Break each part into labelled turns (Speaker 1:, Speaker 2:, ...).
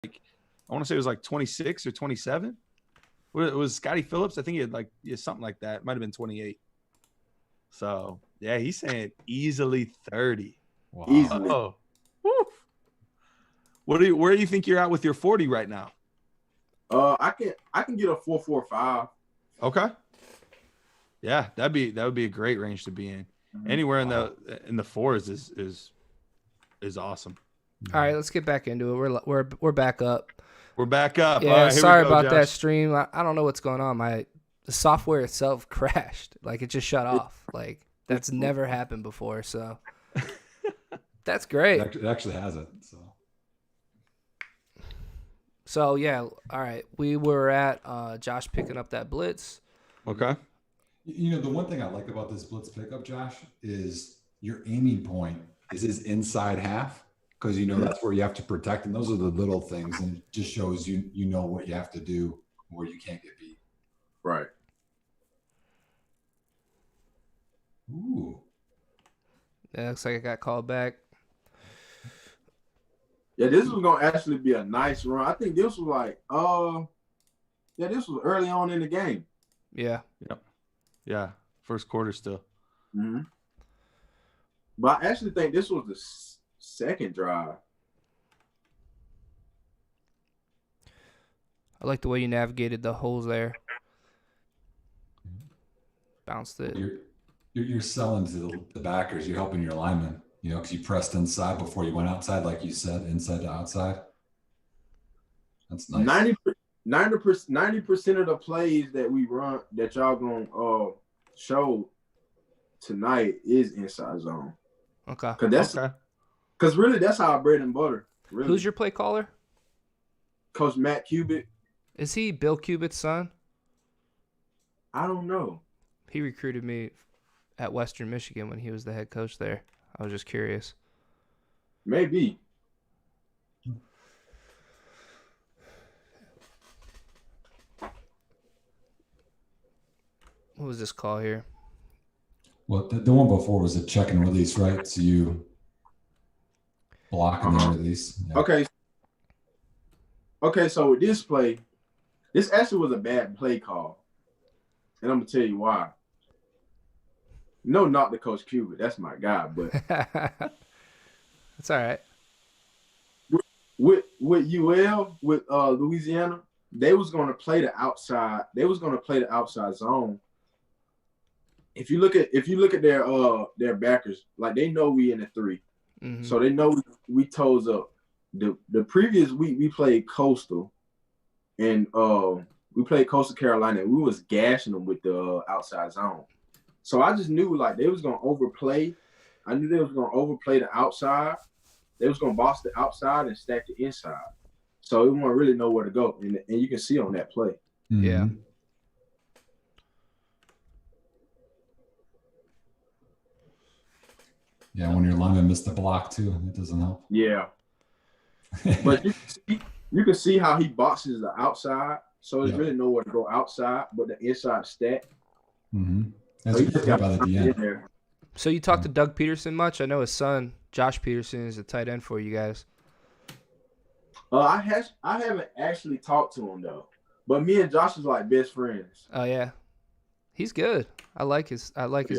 Speaker 1: I want to say it was like 26 or 27. What was Scotty Phillips? I think he had something like that. It might have been 28. So yeah, he's saying easily 30.
Speaker 2: Wow.
Speaker 3: Easily.
Speaker 1: Oh, where do you think you're at with your 40 right now?
Speaker 3: I can get a 4.45.
Speaker 1: Okay. Yeah, that would be a great range to be in. Anywhere in the fours is awesome.
Speaker 4: All right, let's get back into it. We're back up.
Speaker 1: We're back up.
Speaker 4: Yeah,
Speaker 1: all right,
Speaker 4: sorry
Speaker 1: here we go,
Speaker 4: about that
Speaker 1: Josh.
Speaker 4: stream. I don't know what's going on. The software itself crashed. Like, it just shut off. Like, that's never happened before. So that's great.
Speaker 2: It actually hasn't.
Speaker 4: So yeah, all right. We were at Josh picking up that blitz.
Speaker 1: Okay.
Speaker 2: You know, the one thing I like about this blitz pickup, Josh, is your aiming point is his inside half, because you know that's where you have to protect, and those are the little things, and it just shows you know what you have to do where you can't get beat.
Speaker 3: Right.
Speaker 2: Ooh.
Speaker 4: Yeah, looks like I got called back.
Speaker 3: Yeah, this was gonna actually be a nice run. I think this was this was early on in the game.
Speaker 4: Yeah.
Speaker 1: Yep. Yeah. First quarter still.
Speaker 3: Mm-hmm. But I actually think this was the second drive.
Speaker 4: I like the way you navigated the holes there. Bounced it.
Speaker 2: You're selling to the backers. You're helping your linemen, you know, because you pressed inside before you went outside, like you said, inside to outside. That's nice.
Speaker 3: 90% of the plays that we run that y'all gonna show tonight is inside zone.
Speaker 4: Okay.
Speaker 3: Because really that's our bread and butter. Really.
Speaker 4: Who's your play caller?
Speaker 3: Coach Matt Cubitt.
Speaker 4: Is he Bill Cubitt's son?
Speaker 3: I don't know.
Speaker 4: He recruited me at Western Michigan when he was the head coach there. I was just curious.
Speaker 3: Maybe.
Speaker 4: What was this call here?
Speaker 2: Well, the one before was a check and release, right? So you block and then release. Yeah.
Speaker 3: Okay, so with this play, this actually was a bad play call. And I'm going to tell you why. No, not the Coach Cubitt. That's my guy. But
Speaker 4: that's all right.
Speaker 3: With UL, with Louisiana, they was going to play the outside. They was going to play the outside zone. If you look at their backers, like they know we in the 3.
Speaker 4: Mm-hmm.
Speaker 3: So they know we toes up. The previous week we played Coastal, and we played Coastal Carolina, and we was gashing them with the outside zone. So I just knew like they was gonna overplay. I knew they was gonna overplay the outside. They was gonna boss the outside and stack the inside. So we won't really know where to go, and you can see on that play.
Speaker 2: Mm-hmm.
Speaker 4: Yeah.
Speaker 2: Yeah, when your lineman missed the block too, it doesn't help.
Speaker 3: Yeah. But you can see how he boxes the outside, so there's really nowhere to go outside, but the inside stack.
Speaker 2: Mm-hmm. That's a good play by the DN.
Speaker 4: So you talked to Doug Peterson much? I know his son, Josh Peterson, is a tight end for you guys.
Speaker 3: I haven't actually talked to him though, but me and Josh is like best friends.
Speaker 4: Oh yeah, he's good. I like his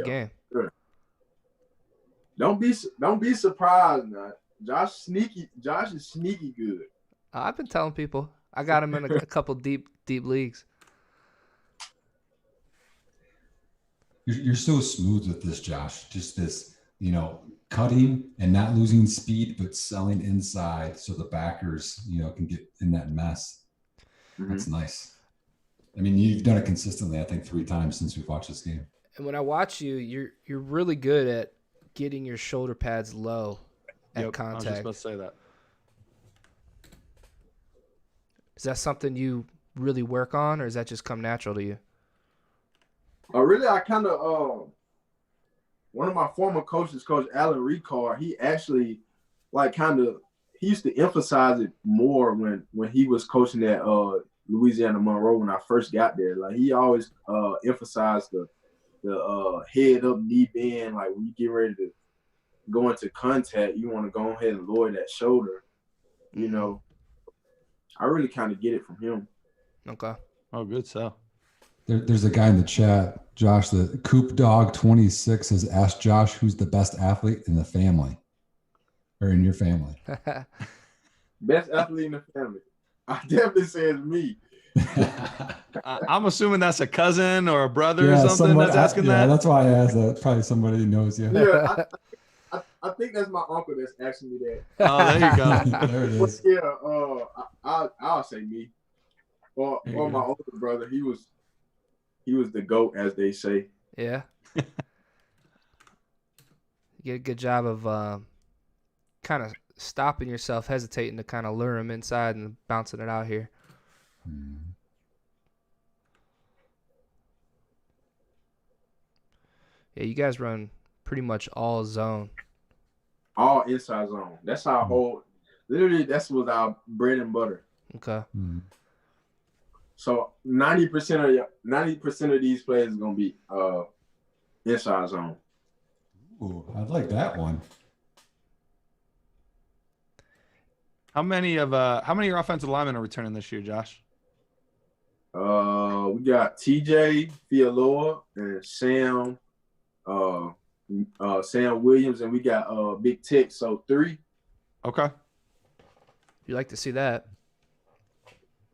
Speaker 4: game.
Speaker 3: Sure. Don't be surprised now. Josh is sneaky good.
Speaker 4: I've been telling people. I got him in a couple deep leagues.
Speaker 2: You're so smooth with this, Josh. Just this, you know, cutting and not losing speed, but selling inside so the backers, you know, can get in that mess. Mm-hmm. That's nice. I mean, you've done it consistently, I think 3 times since we've watched this game.
Speaker 4: And when I watch you, you're really good at getting your shoulder pads low at contact.
Speaker 1: I was just about to say that.
Speaker 4: Is that something you really work on, or does that just come natural to you?
Speaker 3: Really, I kind of one of my former coaches, Coach Alan Ricard, he actually he used to emphasize it more when he was coaching at Louisiana+Monroe when I first got there. Like he always emphasized the head up deep in, like when you get ready to go into contact, you want to go ahead and lower that shoulder, you know. I really kind of get it from him.
Speaker 4: Okay.
Speaker 1: Oh, good so.
Speaker 2: There's a guy in the chat, Josh, the Coop Dog 26 has asked Josh who's the best athlete in the family or in your family.
Speaker 3: Best athlete in the family. I definitely say it's me.
Speaker 1: I'm assuming that's a cousin or a brother or something that's asking that.
Speaker 2: That's why I asked that. Probably somebody who knows you.
Speaker 3: Yeah, I think that's my uncle that's asking me that.
Speaker 1: Oh, there you go.
Speaker 2: There it is.
Speaker 3: Yeah, I'll say me. Or my older brother. He was the GOAT, as they say.
Speaker 4: Yeah. You get a good job of kind of stopping yourself, hesitating to kind of lure him inside and bouncing it out here. Yeah, you guys run pretty much all zone.
Speaker 3: All inside zone. That's our whole. Literally, that's was our bread and butter.
Speaker 4: Okay.
Speaker 3: So 90% of these plays is gonna be inside zone.
Speaker 2: Ooh, I'd like that one.
Speaker 1: How many of your offensive linemen are returning this year, Josh?
Speaker 3: We got TJ Fialoa and Sam Williams, and we got Big Tech, so 3.
Speaker 1: Okay.
Speaker 4: You like to see that.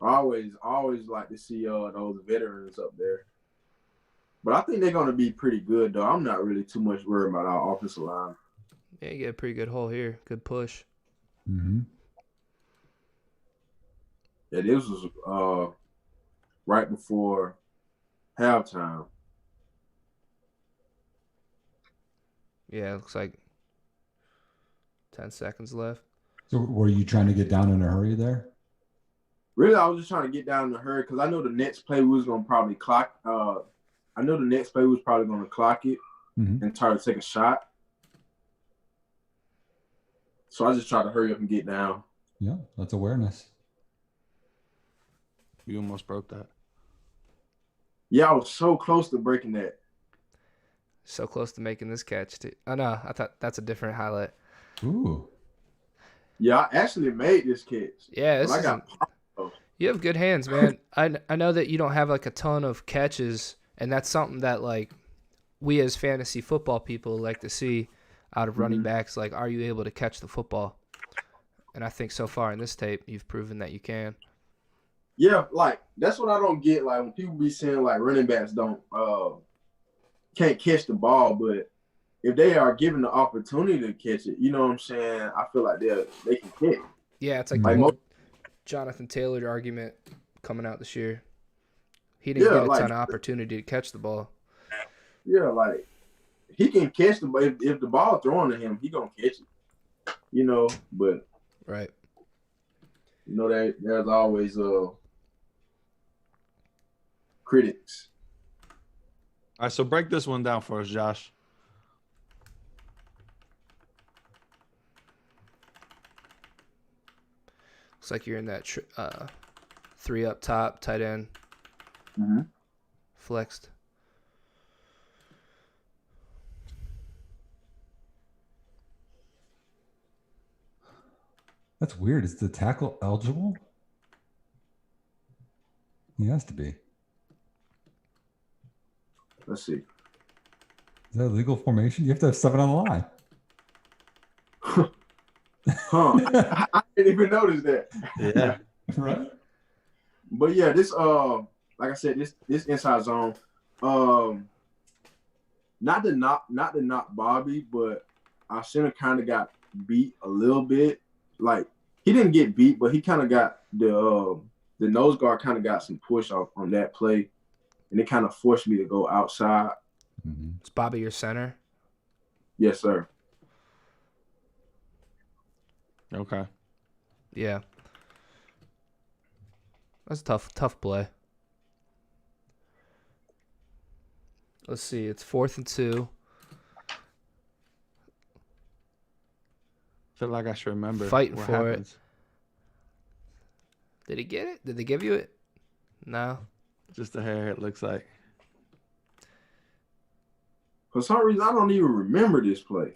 Speaker 3: I always like to see those veterans up there. But I think they're gonna be pretty good though. I'm not really too much worried about our offensive line.
Speaker 4: Yeah, you get a pretty good hole here. Good push.
Speaker 2: Mm-hmm.
Speaker 3: Yeah, this was right before halftime.
Speaker 4: Yeah, it looks like 10 seconds left.
Speaker 2: So were you trying to get down in a hurry there?
Speaker 3: Really, I was just trying to get down in a hurry because I know the next play we was gonna probably clock. I know the next play we was probably gonna clock it and try to take a shot. So I just tried to hurry up and get down.
Speaker 2: Yeah, that's awareness.
Speaker 1: You almost broke that.
Speaker 3: Yeah, I was so close to breaking that.
Speaker 4: So close to making this catch too. Oh no, I thought that's a different highlight.
Speaker 2: Ooh.
Speaker 3: Yeah, I actually made this catch.
Speaker 4: Yeah, this
Speaker 3: is
Speaker 4: you have good hands, man. I know that you don't have like a ton of catches, and that's something that like we as fantasy football people like to see out of running backs. Like, are you able to catch the football? And I think so far in this tape, you've proven that you can.
Speaker 3: Yeah, like that's what I don't get. Like when people be saying like running backs can't catch the ball, but if they are given the opportunity to catch it, you know what I'm saying? I feel like they can catch.
Speaker 4: Yeah, it's like the whole Jonathan Taylor argument coming out this year. He didn't get a ton of opportunity to catch the ball.
Speaker 3: Yeah, like he can catch the ball. If the ball thrown to him, he gonna catch it. You know, but
Speaker 4: right.
Speaker 3: You know that there's always critics.
Speaker 1: All right, so break this one down for us, Josh.
Speaker 4: Looks like you're in that 3 up top, tight end, flexed.
Speaker 2: That's weird. Is the tackle eligible? He has to be.
Speaker 3: Let's see.
Speaker 2: Is that a legal formation? You have to have 7 on the line.
Speaker 3: I didn't even notice that.
Speaker 1: Yeah.
Speaker 2: Right.
Speaker 3: But yeah, this like I said, this inside zone, not to knock Bobby, but our center kind of got beat a little bit. Like he didn't get beat, but he kind of got the nose guard kind of got some push off on that play, and it kind of forced me to go outside.
Speaker 4: Is Bobby your center?
Speaker 3: Yes, sir.
Speaker 1: Okay.
Speaker 4: Yeah. That's a tough play. Let's see. It's 4th and 2.
Speaker 1: Feel like I should remember.
Speaker 4: Fighting
Speaker 1: what
Speaker 4: for
Speaker 1: happens.
Speaker 4: Did he get it? Did they give you it? No.
Speaker 1: Just a hair, it looks like.
Speaker 3: For some reason, I don't even remember this play.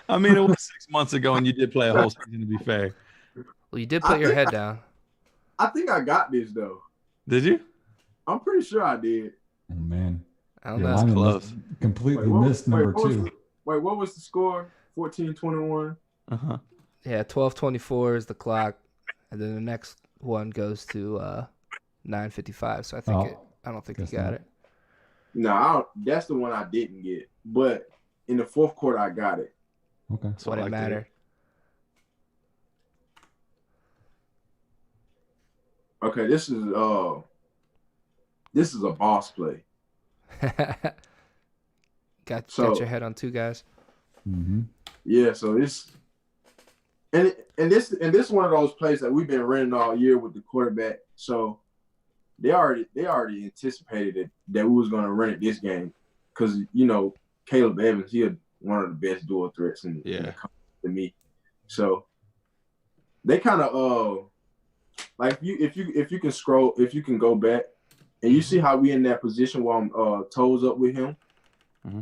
Speaker 1: I mean, it was 6 months ago, and you did play a whole season, to be fair.
Speaker 4: Well, you did put your head down.
Speaker 3: I think I got this though.
Speaker 1: Did you?
Speaker 3: I'm pretty sure I did.
Speaker 2: Oh man,
Speaker 4: I don't
Speaker 2: your
Speaker 4: know.
Speaker 2: lineman
Speaker 1: close.
Speaker 2: completely missed number 2.
Speaker 3: What was the score? 14-21.
Speaker 1: Uh-huh.
Speaker 4: Yeah, 12:24 is the clock, and then the next one goes to 9:55. So I think I don't think you got it.
Speaker 3: No, that's the one I didn't get. But in the fourth quarter, I got it.
Speaker 2: Okay.
Speaker 4: That's what it mattered.
Speaker 3: Okay, this is a boss play.
Speaker 4: got your head on 2 guys.
Speaker 2: Mm-hmm.
Speaker 3: Yeah, so this is one of those plays that we've been running all year with the quarterback. So they already anticipated that we was going to run it this game because Caleb Evans, he one of the best dual threats in the company to me. So they kind of like if you can go back and you see how we in that position while I'm toes up with him.
Speaker 1: Mm-hmm.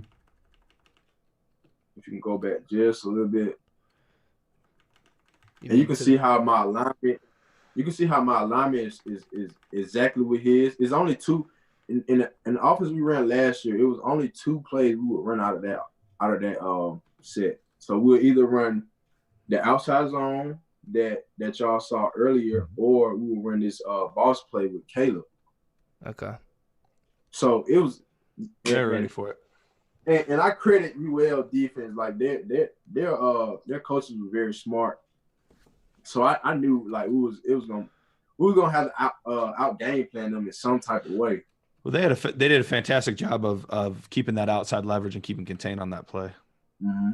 Speaker 3: If you can go back just a little bit. And you can see how my alignment. You can see how my alignment is exactly with his. It's only 2 in the offense we ran last year. It was only 2 plays we would run out of that set. So we'll either run the outside zone that y'all saw earlier, or we will run this boss play with Caleb.
Speaker 4: Okay.
Speaker 3: So it was.
Speaker 1: They're ready for it.
Speaker 3: And I credit UL defense. Like their coaches were very smart. So I knew like we were gonna have to out game plan them in some type of way.
Speaker 1: Well, they did a fantastic job of keeping that outside leverage and keeping contained on that play.
Speaker 3: Mm-hmm.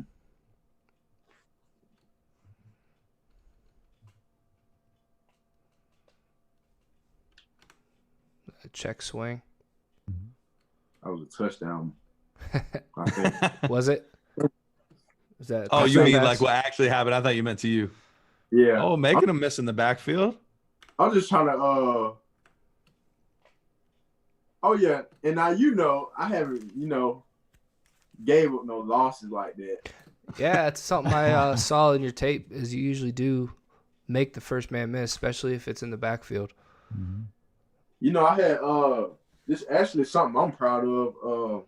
Speaker 4: A check swing.
Speaker 3: That was a touchdown. I think.
Speaker 4: Was it? Is that?
Speaker 1: Oh, you mean like what actually happened? I thought you meant to you.
Speaker 3: Yeah.
Speaker 1: Oh, making a miss in the backfield.
Speaker 3: I'm just trying to. Oh yeah, and now I haven't gave up no losses like that.
Speaker 4: Yeah, it's something I saw in your tape. Is you usually do make the first man miss, especially if it's in the backfield.
Speaker 2: Mm-hmm.
Speaker 3: I had this actually something I'm proud of.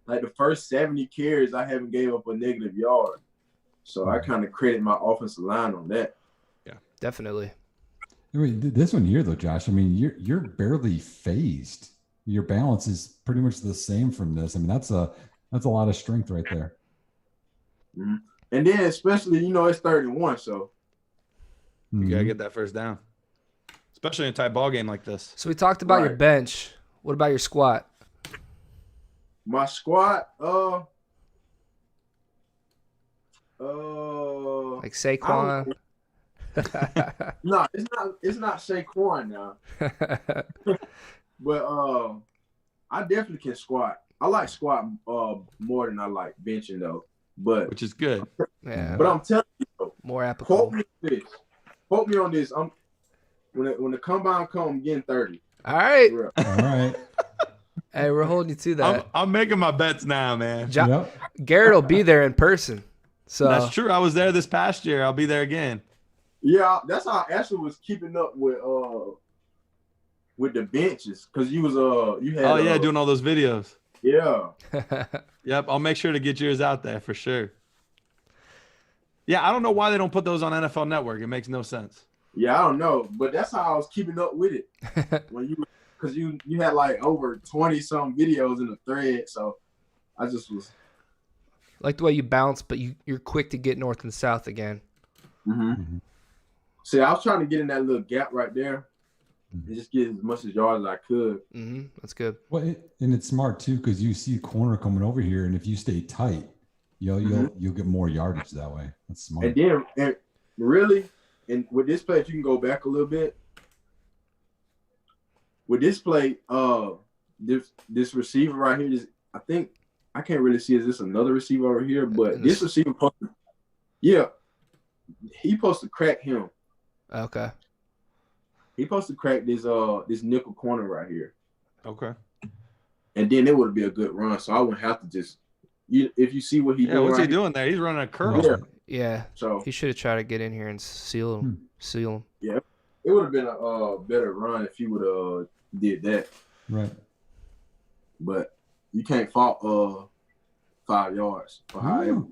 Speaker 3: Like the first 70 carries, I haven't gave up a negative yard. So I kind of credit my offensive line on that.
Speaker 4: Yeah, definitely.
Speaker 2: I mean, this one here though, Josh. I mean, you're barely phased. Your balance is pretty much the same from this. I mean, that's a lot of strength right there.
Speaker 3: Mm-hmm. And then especially, it's 3rd-and-1, so
Speaker 1: you gotta get that first down, especially in a tight ball game like this.
Speaker 4: So we talked about your bench. What about your squat?
Speaker 3: My squat,
Speaker 4: like Saquon.
Speaker 3: No, it's not Saquon now. But I definitely can squat. I like squat more than I like benching though. But
Speaker 1: which is good.
Speaker 4: Yeah.
Speaker 3: But I'm telling you though,
Speaker 4: more applicable.
Speaker 3: Quote me on this. When the combine comes, I'm getting 30.
Speaker 4: All right.
Speaker 2: All right.
Speaker 4: Hey, we're holding you to that.
Speaker 1: I'm making my bets now, man.
Speaker 4: Garrett will be there in person. So
Speaker 1: that's true. I was there this past year. I'll be there again.
Speaker 3: Yeah, that's how Ashley was keeping up with the benches because you had
Speaker 1: doing all those videos.
Speaker 3: Yeah.
Speaker 1: Yep, I'll make sure to get yours out there for sure. Yeah, I don't know why they don't put those on NFL Network. It makes no sense.
Speaker 3: Yeah, I don't know, but that's how I was keeping up with it because you had like over 20-some videos in the thread, so I just was
Speaker 4: like the way you bounce, but you're quick to get north and south again.
Speaker 3: Mm-hmm. See, I was trying to get in that little gap right there and just get as much as yards as I could.
Speaker 4: Mm-hmm. That's good.
Speaker 2: Well, and it's smart too because you see a corner coming over here, and if you stay tight, you'll get more yardage that way. That's smart.
Speaker 3: And then, and with this play, if you can go back a little bit, with this play, this receiver right here, I think I can't really see is this another receiver over here, but this receiver, he supposed to crack him.
Speaker 4: Okay.
Speaker 3: He supposed to crack this nickel corner right here.
Speaker 1: Okay.
Speaker 3: And then it would be a good run, so I wouldn't have to just. If you see what he doing,
Speaker 1: what's he doing there? He's running a curl.
Speaker 3: Yeah.
Speaker 4: Yeah.
Speaker 3: So
Speaker 4: he should have tried to get in here and seal him. seal him.
Speaker 3: Yeah, it would have been a better run if he would have did that.
Speaker 2: Right.
Speaker 3: But you can't fault 5 yards for however.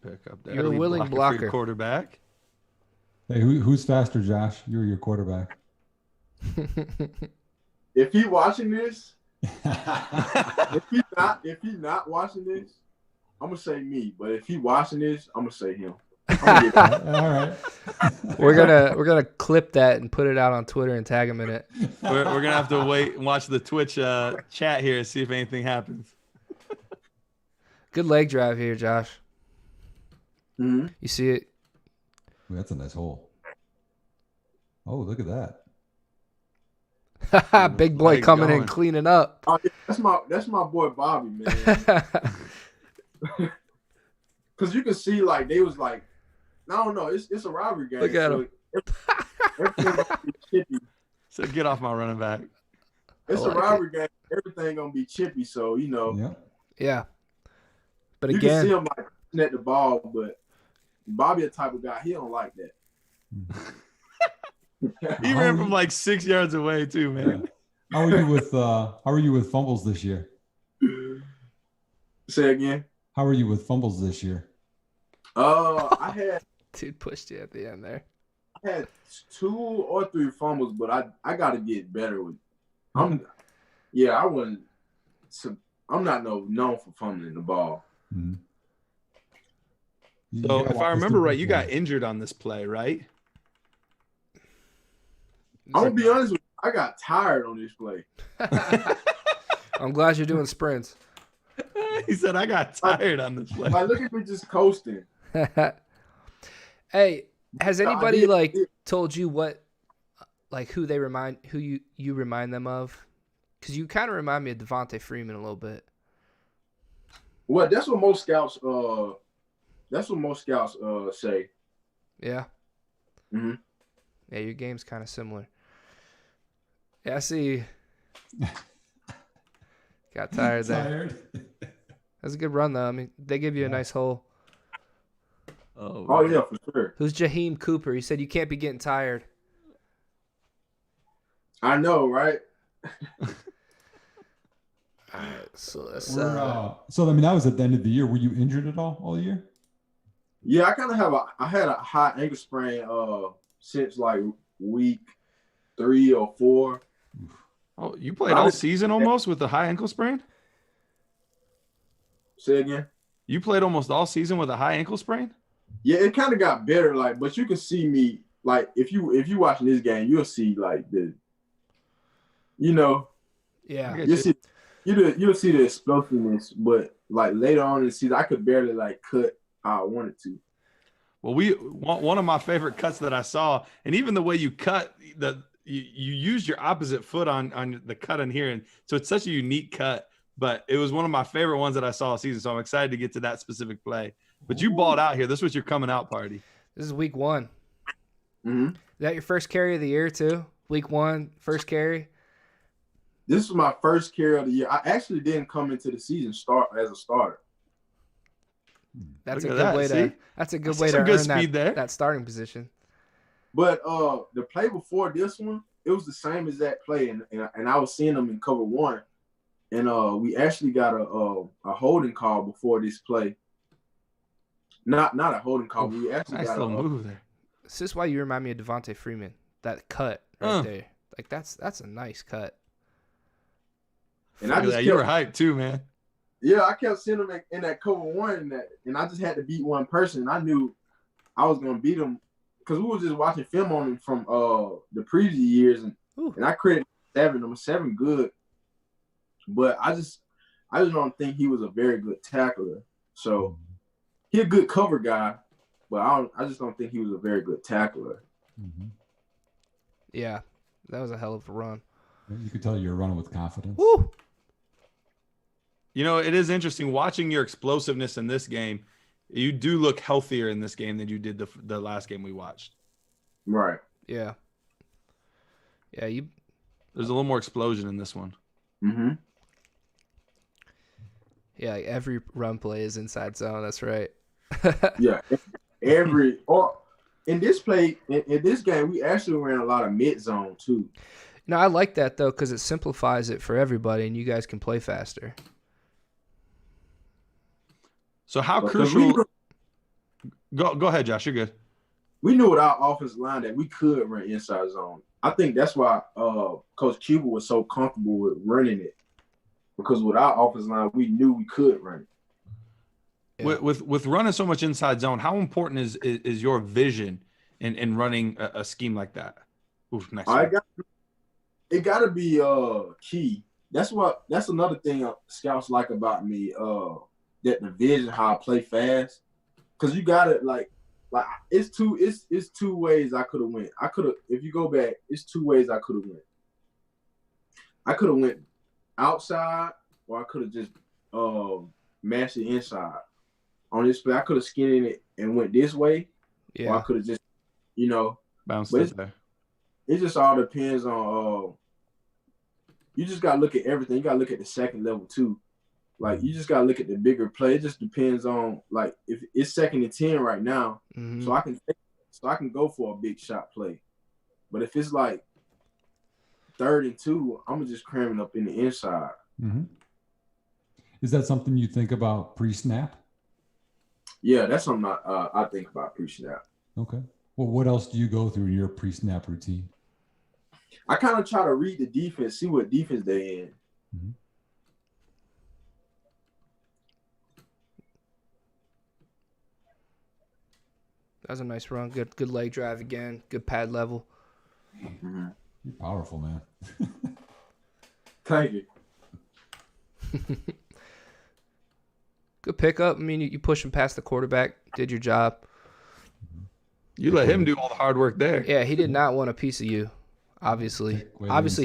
Speaker 1: Pick up that.
Speaker 4: You're a willing blocker.
Speaker 1: Quarterback.
Speaker 2: Hey, who's faster, Josh? You or your quarterback?
Speaker 3: If he watching this, if he not watching this, I'm gonna say me. But if he watching this, I'm gonna say him.
Speaker 2: All right.
Speaker 4: We're gonna clip that and put it out on Twitter and tag him in it.
Speaker 1: We're gonna have to wait and watch the Twitch chat here and see if anything happens.
Speaker 4: Good leg drive here, Josh.
Speaker 3: Mm-hmm.
Speaker 4: You see it?
Speaker 2: Ooh, that's a nice hole. Oh, look at that.
Speaker 4: Big boy
Speaker 1: leg
Speaker 4: coming in
Speaker 1: going.
Speaker 4: cleaning up.
Speaker 3: Oh, yeah, that's my boy Bobby, man. Because you can see like they was like, I don't know, it's a rivalry game.
Speaker 4: Look at him.
Speaker 3: Everything gonna be chippy.
Speaker 1: So get off my running back.
Speaker 3: It's
Speaker 4: I like
Speaker 3: a rivalry game. Everything gonna be chippy. So you know,
Speaker 2: Yeah.
Speaker 4: Yeah. But
Speaker 3: you can see
Speaker 4: again,
Speaker 3: him like at the ball, but Bobby a type of guy, he don't like that.
Speaker 1: He ran from like 6 yards away too, man.
Speaker 2: How are you with fumbles this year?
Speaker 3: Say again.
Speaker 2: How are you with fumbles this year?
Speaker 3: I had
Speaker 4: dude pushed you at the end there.
Speaker 3: 2 or 3 fumbles, but I got to get better with. I'm not known for fumbling the ball.
Speaker 2: Mm-hmm.
Speaker 1: So if I remember right, you got injured on this play, right?
Speaker 3: I'm gonna be honest with you, I got tired on this play.
Speaker 4: I'm glad you're doing sprints.
Speaker 1: He said, I got tired on this play.
Speaker 3: Like, look at me just coasting.
Speaker 4: Hey, has anybody told you what, like who you remind them of? Because you kind of remind me of Devontae Freeman a little bit.
Speaker 3: Well, that's what most scouts say.
Speaker 4: Yeah.
Speaker 3: Mm-hmm.
Speaker 4: Yeah, your game's kind of similar. Yeah, I see. Got tired there. That's a good run, though. I mean, they give you a nice hole.
Speaker 3: Oh yeah, for sure.
Speaker 4: Who's Jaheim Cooper? He said you can't be getting tired.
Speaker 3: I know, right?
Speaker 4: All right, so let's.
Speaker 2: So I mean, that was at the end of the year. Were you injured at all year?
Speaker 3: Yeah, I kind of I had a high ankle sprain since like week 3 or 4.
Speaker 1: Oh, you played all season almost with a high ankle sprain?
Speaker 3: Say again?
Speaker 1: You played almost all season with a high ankle sprain?
Speaker 3: Yeah, it kind of got better, like, but you can see me, like, if you watching this game, you'll see like the, you know,
Speaker 4: yeah,
Speaker 3: you'll see the explosiveness, but like later on in the season, I could barely like cut how I wanted to.
Speaker 1: Well, one of my favorite cuts that I saw, and even the way you cut you used your opposite foot on the cut in here, and so it's such a unique cut. But it was one of my favorite ones that I saw all season, so I'm excited to get to that specific play. But you balled out here. This was your coming out party.
Speaker 4: This is week 1.
Speaker 3: Mm-hmm.
Speaker 4: Is that your first carry of the year too? Week 1, first carry.
Speaker 3: This was my first carry of the year. I actually didn't come into the season start as a starter.
Speaker 4: That's
Speaker 1: Look
Speaker 4: a
Speaker 1: at
Speaker 4: good
Speaker 1: that,
Speaker 4: way
Speaker 1: see?
Speaker 4: to. That's a good
Speaker 1: That's
Speaker 4: way
Speaker 1: some
Speaker 4: to
Speaker 1: good
Speaker 4: earn
Speaker 1: speed there.
Speaker 4: that starting position.
Speaker 3: But the play before this one, it was the same as that play, and I was seeing them in cover 1, and we actually got a holding call before this play. Not a holding call. We actually
Speaker 1: Nice
Speaker 3: got
Speaker 1: little move there.
Speaker 4: This is why you remind me of Devontae Freeman. That cut right there, like that's a nice cut.
Speaker 3: And I just
Speaker 1: you were hyped too, man.
Speaker 3: Yeah, I kept seeing them in that cover 1, and I just had to beat one person. And I knew I was gonna beat him because we were just watching film on him from the previous years, and I credited 7. I'm 7 good, but I just don't think he was a very good tackler. So he a good cover guy, but I just don't think he was a very good tackler.
Speaker 2: Mm-hmm.
Speaker 4: Yeah, that was a hell of a run.
Speaker 2: You could tell you're running with confidence.
Speaker 4: Woo!
Speaker 1: You know, it is interesting watching your explosiveness in this game. You do look healthier in this game than you did the last game we watched.
Speaker 3: Right.
Speaker 4: Yeah. Yeah,
Speaker 1: There's a little more explosion in this one.
Speaker 3: Mm-hmm.
Speaker 4: Yeah, like every run play is inside zone. That's right.
Speaker 3: Yeah. in this play, in this game, we actually ran a lot of mid zone too.
Speaker 4: No, I like that though because it simplifies it for everybody, and you guys can play faster.
Speaker 1: So how
Speaker 3: But
Speaker 1: crucial? Go ahead, Josh. You're good.
Speaker 3: We knew with our offensive line that we could run inside zone. I think that's why Coach Cuba was so comfortable with running it, because with our offensive line, we knew we could run it.
Speaker 1: Yeah. With running so much inside zone, how important is your vision in running a scheme like that? Oof,
Speaker 3: it got to be key. That's another thing scouts like about me. That the vision, how I play fast, because you got it like it's two ways I could have went. If you go back, it's two ways I could have went. I could have went outside, or I could have just mashed it inside. On this play, I could have skinned it and went this way, or I could have just,
Speaker 1: bounced it there.
Speaker 3: It just all depends on. You just gotta look at everything. You gotta look at the second level too. Like, you just gotta look at the bigger play. It just depends on, like, if it's 2nd and 10 right now, so I can go for a big shot play. But if it's like 3rd and 2, I'm just cramming up in the inside.
Speaker 2: Mm-hmm. Is that something you think about pre-snap?
Speaker 3: Yeah, that's something I think about pre-snap.
Speaker 2: Okay. Well, what else do you go through in your pre-snap routine?
Speaker 3: I kind of try to read the defense, see what defense they're in.
Speaker 2: Mm-hmm.
Speaker 4: That was a nice run. Good leg drive again. Good pad level.
Speaker 3: Mm-hmm.
Speaker 2: You're powerful, man.
Speaker 3: Thank you.
Speaker 4: Good pickup. I mean, you push him past the quarterback. Did your job.
Speaker 1: You let him do all the hard work there.
Speaker 4: Yeah, he did not want a piece of you. Obviously,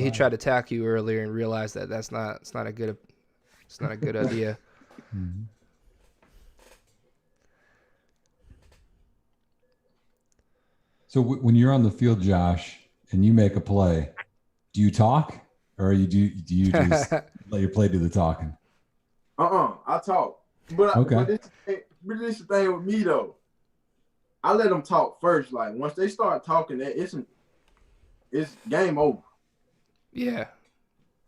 Speaker 4: he tried to attack you earlier and realized that it's not a good idea.
Speaker 2: Mm-hmm. So when you're on the field, Josh, and you make a play, do you talk, or do you just let your play do the talking?
Speaker 3: I talk. But this is the thing with me though. I let them talk first. Like, once they start talking, it's game over.
Speaker 4: Yeah.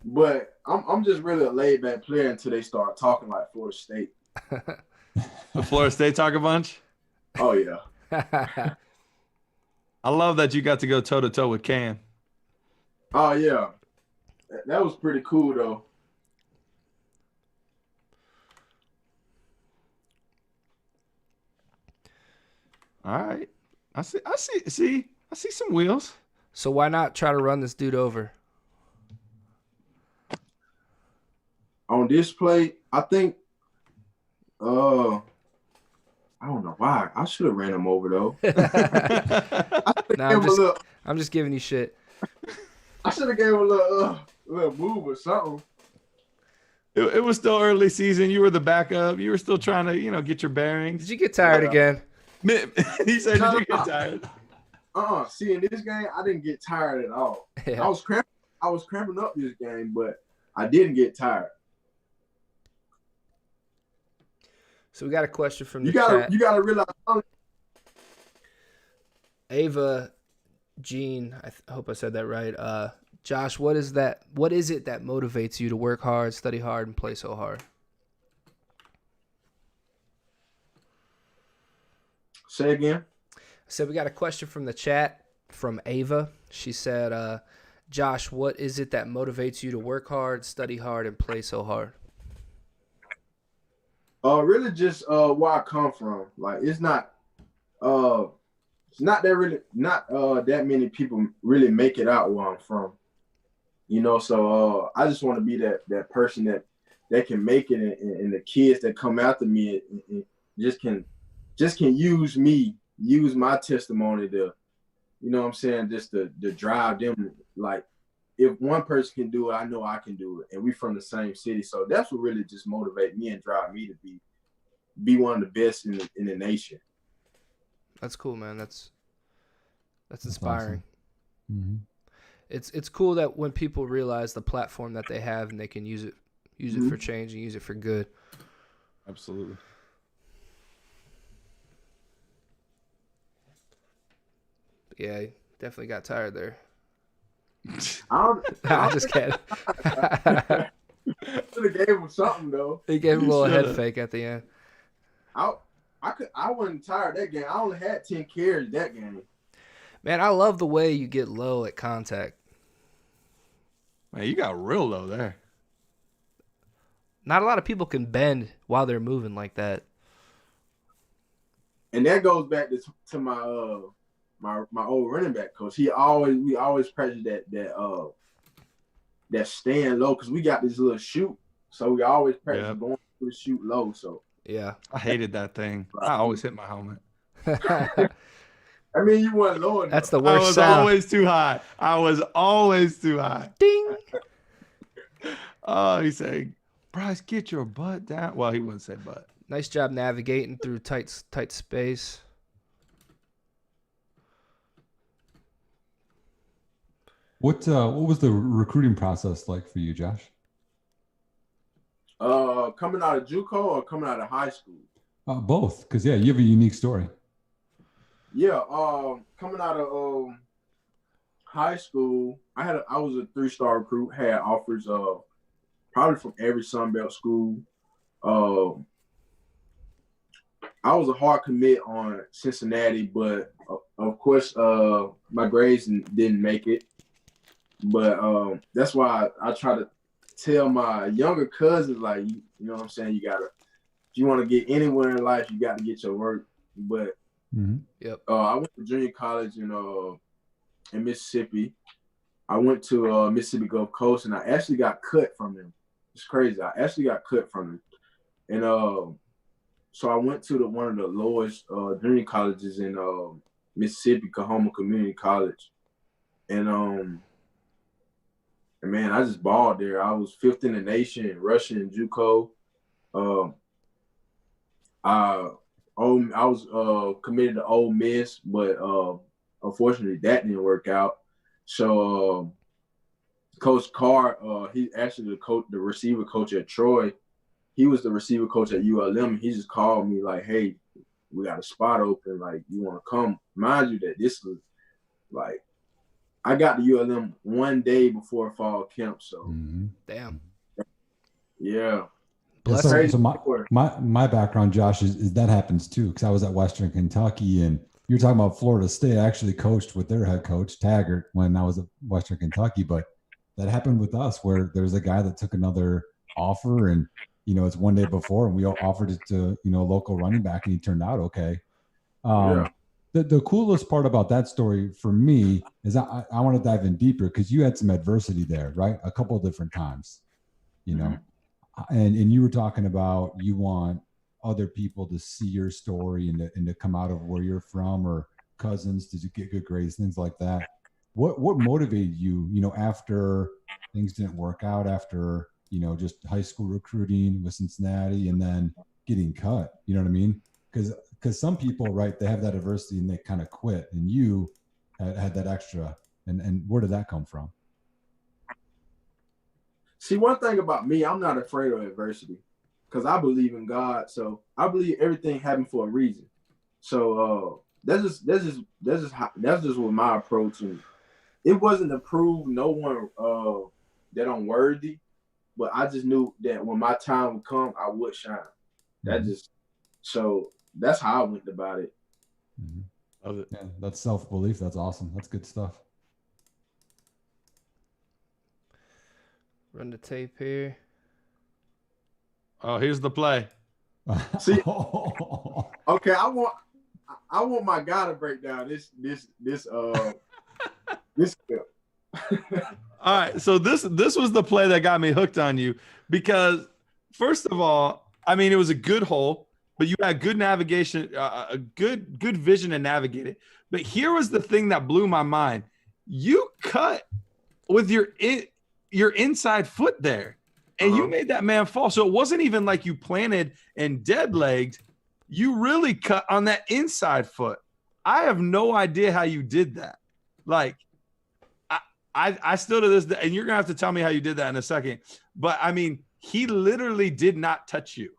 Speaker 3: But I'm just really a laid back player until they start talking like Florida State.
Speaker 1: The Florida State talk a bunch?
Speaker 3: Oh yeah.
Speaker 1: I love that you got to go toe to toe with Cam.
Speaker 3: Oh yeah. That was pretty cool though.
Speaker 1: All right. I see some wheels.
Speaker 4: So why not try to run this dude over?
Speaker 3: On this play, I think I don't know why. I should have ran him over though.
Speaker 4: I'm just giving you shit.
Speaker 3: I should have gave him a little move or something.
Speaker 1: It was still early season. You were the backup. You were still trying to, get your bearings.
Speaker 4: Did you get tired again?
Speaker 1: He said, "Did you get tired?"
Speaker 3: See, in this game, I didn't get tired at all.
Speaker 4: Yeah.
Speaker 3: I was cramping up this game, but I didn't get tired.
Speaker 4: So we got a question from the chat.
Speaker 3: You gotta realize.
Speaker 4: Ava Jean, I hope I said that right. Josh, what is it that motivates you to work hard, study hard, and play so hard?
Speaker 3: Say again.
Speaker 4: So we got a question from the chat from Ava. She said, Josh, what is it that motivates you to work hard, study hard, and play so hard?
Speaker 3: Really just where I come from. Like, it's not that many people really make it out where I'm from. So I just want to be that person that can make it, and the kids that come after me and just can use me, use my testimony to, just to drive them. Like, if one person can do it, I know I can do it. And we from the same city. So that's what really just motivate me and drive me to be one of the best in the nation.
Speaker 4: That's cool, man. That's inspiring.
Speaker 2: Awesome. Mm-hmm.
Speaker 4: It's cool that when people realize the platform that they have and they can use it for change and use it for good.
Speaker 1: Absolutely.
Speaker 4: Yeah, he definitely got tired there.
Speaker 3: I
Speaker 4: Just kidding.
Speaker 3: should have gave him something though.
Speaker 4: He gave him a little head
Speaker 1: should've.
Speaker 4: fake at the end.
Speaker 3: I wasn't tired that game. I only had 10 carries that game.
Speaker 4: Man, I love the way you get low at contact.
Speaker 1: Man, you got real low there.
Speaker 4: Not a lot of people can bend while they're moving like that.
Speaker 3: And that goes back to my my old running back coach. We always practice that stand low because we got this little shoot. So we always practice going to the shoot low. So
Speaker 4: yeah.
Speaker 1: I hated that thing. I always hit my helmet.
Speaker 3: I mean, you weren't low enough.
Speaker 4: That's the
Speaker 1: I
Speaker 4: worst
Speaker 1: was
Speaker 4: sound.
Speaker 1: always too high. I was always too high.
Speaker 4: Ding.
Speaker 1: Oh, he's saying, Bryce, get your butt down. Well, he wouldn't say butt.
Speaker 4: Nice job navigating through tight space.
Speaker 2: What was the recruiting process like for you, Josh?
Speaker 3: Coming out of JUCO or coming out of high school?
Speaker 2: Both, because you have a unique story.
Speaker 3: Yeah, coming out of high school, I was a 3-star recruit. Had offers probably from every Sun Belt school. I was a hard commit on Cincinnati, but of course my grades didn't make it. But that's why I try to tell my younger cousins, like, you know what I'm saying, if you want to get anywhere in life, you got to get your work. But I went to junior college in Mississippi. I went to Mississippi Gulf Coast, and I actually got cut from them. It's crazy. I actually got cut from them. And so I went to one of the lowest junior colleges in Mississippi, Kahoma Community College. And man, I just balled there. I was 5th in the nation in rushing in JUCO. I was committed to Ole Miss, but unfortunately that didn't work out. So Coach Carr, he actually the receiver coach at Troy. He was the receiver coach at UL-M. He just called me like, "Hey, we got a spot open. Like, you want to come?" Mind you, that this was like, I got to UL-M one day before fall camp. So
Speaker 4: Damn.
Speaker 3: Yeah.
Speaker 2: So my background, Josh, is that happens too, because I was at Western Kentucky, and you're talking about Florida State. I actually coached with their head coach, Taggart, when I was at Western Kentucky, but that happened with us where there's a guy that took another offer, and it's one day before, and we all offered it to a local running back, and he turned out okay. The coolest part about that story for me is I want to dive in deeper, because you had some adversity there, right? A couple of different times, and you were talking about you want other people to see your story and to come out of where you're from, or cousins to get good grades, things like that. What motivated you, after things didn't work out, after, just high school recruiting with Cincinnati and then getting cut, you know what I mean? Because some people, right, they have that adversity and they kind of quit, and you had that extra. And where did that come from?
Speaker 3: See, one thing about me, I'm not afraid of adversity because I believe in God. So I believe everything happened for a reason. So that's just what my approach. And it wasn't to prove no one that I'm worthy, but I just knew that when my time would come, I would shine. So that's how I went about it.
Speaker 1: Love it.
Speaker 2: Yeah, that's self-belief. That's awesome. That's good stuff.
Speaker 4: Run the tape here.
Speaker 1: Oh, here's the play.
Speaker 3: See, okay, I want my guy to break down this clip.
Speaker 1: All right, so this was the play that got me hooked on you, because first of all, I mean, it was a good hole, but you had good navigation, a good vision to navigate it. But here was the thing that blew my mind: you cut with your inside foot there, and you made that man fall. So it wasn't even like you planted and dead legged. You really cut on that inside foot. I have no idea how you did that. Like, I still to this day, and you're gonna have to tell me how you did that in a second. But I mean, he literally did not touch you.